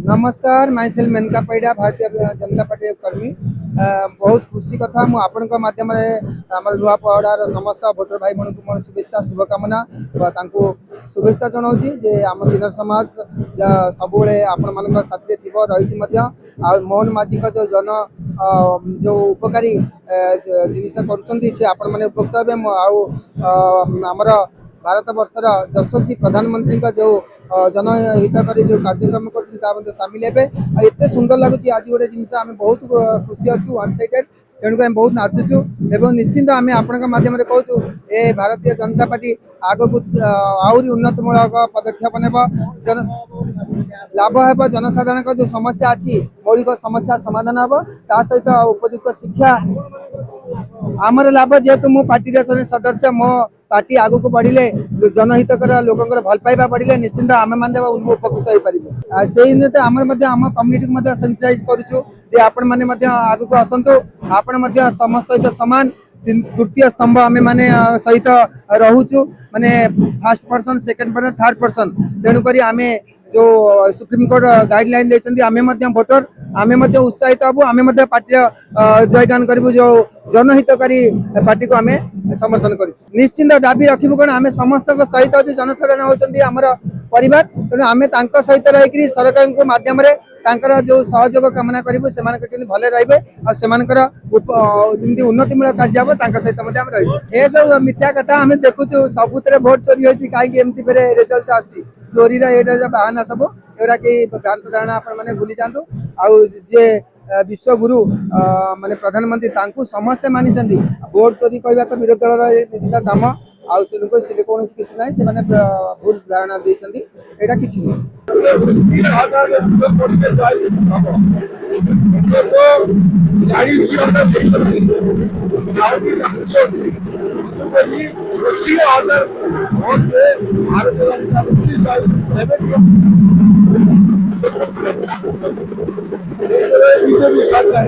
नमस्कार myself Maneka पैडा Bharatiya Janata party कर्मी बहुत खुशी कथा मु आपण माध्यम नुआपड़ार समस्त भोटर भाई मन को मोर शुभेच्छा शुभकामना शुभेच्छा जनाऊँ जे आम किन्नर समाज सब आपण मान साथी रही मोहन माझी जो जन जो उपकारी जिनस कर उपकृत हे आमर भारत वर्षर यशस्वी प्रधानमंत्री का जो जनहितकारी जो कार्यक्रम कर सामिल हे एत सुंदर लगुच आज गोटे जिन आम बहुत खुशी अच्छु वन साइडेड तेणुक बहुत नाचुचु एवं निश्चिंत आम आपण मध्यम कहूँ ए भारतीय जनता पार्टी आग को आहरी उन्नतमूलक पदक्षेप ने लाभ है जनसाधारण का जो समस्या अच्छी मौलिक समस्या समाधान हम ता सहित उपयुक्त शिक्षा आमर लाभ जेहेतु मो पार्टी सदस्य मो पार्टी आग को बढ़ले जनहितकर लोकर भल पाइबा बढ़ले निश्चिंत आम मैंने उपकृत हो पारे से निमित्त आम कम्युनिटी सेंसिटाइज करुचु आपण मैंने आग को आसतु आपण समस्त सहित सामान तृतीय स्तंभ आम मैंने सहित रोचु माने first person second person third person तेणुक आम जो सुप्रीम कोर्ट गाइडलाइन देते आम भोटर आम उत्साहित हबू आम पार्टी जयगान करूँ जो जनहितकारी पार्टी को आम समर्थन कर निश्चिंत दाबी रखू कौन आम समस्त सहित अच्छे जनसाधारण होती आमर परिवार तेणु आम सहित रही सरकार माध्यम जो सहयोग कामना करूँ से भले रही उन्नतिमूलक कार्य सहित रही सब मिथ्या कथा आम देखुचु सबुत भोट चोरी होती कहीं एमती फेर रिजल्ट आसी चोरी बाहाना सब एवरा कि भ्रांत धारणा आपण मैंने भूली जातु आए विश्वगुरु माने प्रधानमंत्री तांकु समस्ते मानी भोट चोरी कहवा तो विरोधी दल निश्चित कम से कौन किसी ना से भूल धारणा देती यहाँ कि बीजेपी सरकार